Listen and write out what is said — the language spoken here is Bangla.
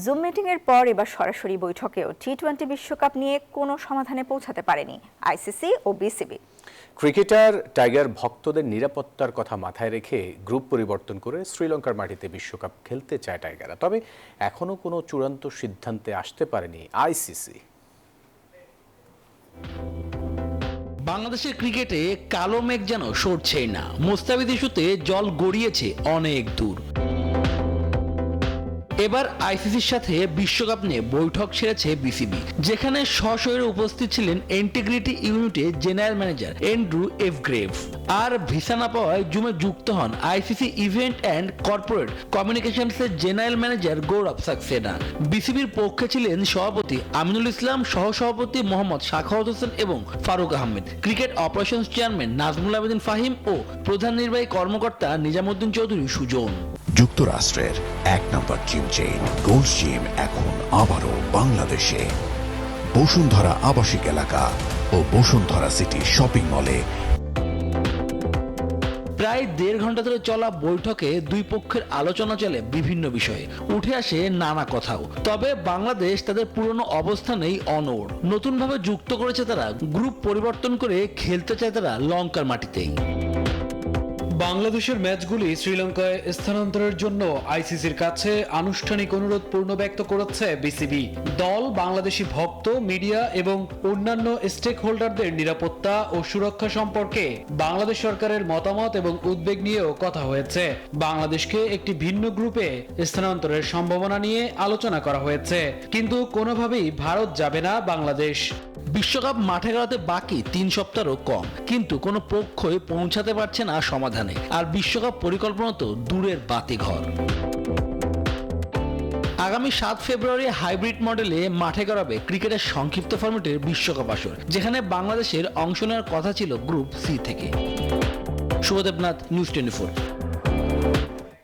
জুম মিটিংয়ের পর এবার সরাসরি বৈঠকেও টি-20 বিশ্বকাপ নিয়ে কোনো সমাধানে পৌঁছাতে পারেনি আইসিসি ও বিসিবি। ক্রিকেটার টাইগার ভক্তদের নিরাপত্তার কথা মাথায় রেখে গ্রুপ পরিবর্তন করে শ্রীলঙ্কার মাটিতে বিশ্বকাপ খেলতে চায় টাইগাররা, তবে এখনো কোনো চূড়ান্ত সিদ্ধান্তে আসতে পারেনি আইসিসি। বাংলাদেশের ক্রিকেটে কালো মেঘ যেন সরছেই না। মুস্তাফিজ ইস্যুতে জল গড়িয়েছে অনেক দূর। এবার আইসিসির সাথে বিশ্বকাপ নিয়ে বৈঠক সেরেছে বিসিবি, যেখানে সশরীরে উপস্থিত ছিলেন ইন্টিগ্রিটি ইউনিটের জেনারেল ম্যানেজার অ্যান্ড্রু এভগ্রেভ। আর ভিসা না পাওয়ায় জুমে যুক্ত হন আইসিসি ইভেন্ট অ্যান্ড কর্পোরেট কমিউনিকেশনসের জেনারেল ম্যানেজার গৌরব সাক্সেনা। বিসিবির পক্ষে ছিলেন সভাপতি আমিনুল ইসলাম, সহসভাপতি মোহাম্মদ সাখাওয়াত হোসেন এবং Faruque Ahmed, cricket operations chairman Nazmul Abedin Fahim ও প্রধান নির্বাহী কর্মকর্তা নিজামুদ্দিন চৌধুরী সুজন। যুক্তরাষ্ট্রের এক নম্বর জিম চেইন গোল্ড জিম এখন আবারও বাংলাদেশে। বসুন্ধরা আবাসিক এলাকা ও বসুন্ধরা সিটি শপিং মলে। প্রায় 1.5 ঘন্টা ধরে চলা বৈঠকে দুই পক্ষের আলোচনা চলে বিভিন্ন বিষয়ে, উঠে আসে নানা কথাও। তবে বাংলাদেশ তাদের পুরনো অবস্থানেই অনড়। নতুনভাবে যুক্ত করেছে তারা, গ্রুপ পরিবর্তন করে খেলতে চায় তারা লঙ্কার মাটিতেই। বাংলাদেশের ম্যাচগুলি শ্রীলঙ্কায় স্থানান্তরের জন্য আইসিসির কাছে আনুষ্ঠানিক অনুরোধ পূর্ণ ব্যক্ত করেছে বিসিবি। দল, বাংলাদেশি ভক্ত, মিডিয়া এবং অন্যান্য স্টেক হোল্ডারদের নিরাপত্তা ও সুরক্ষা সম্পর্কে বাংলাদেশ সরকারের মতামত এবং উদ্বেগ নিয়েও কথা হয়েছে। বাংলাদেশকে একটি ভিন্ন গ্রুপে স্থানান্তরের সম্ভাবনা নিয়ে আলোচনা করা হয়েছে, কিন্তু কোনোভাবেই ভারত যাবে না বাংলাদেশ। বিশ্বকাপ মাঠে গড়াতে বাকি 3 সপ্তাহেরও কম, কিন্তু কোনো পক্ষই পৌঁছাতে পারছে না সমাধানে। আর বিশ্বকাপ পরিকল্পনা তো দূরের বাতিঘর। আগামী 7 ফেব্রুয়ারি হাইব্রিড মডেলে মাঠে গড়াবে ক্রিকেটের সংক্ষিপ্ত ফরম্যাটের বিশ্বকাপ আসর, যেখানে বাংলাদেশের অংশ নেওয়ার কথা ছিল গ্রুপ সি থেকে। শুভদেবনাথ, নিউজ 24।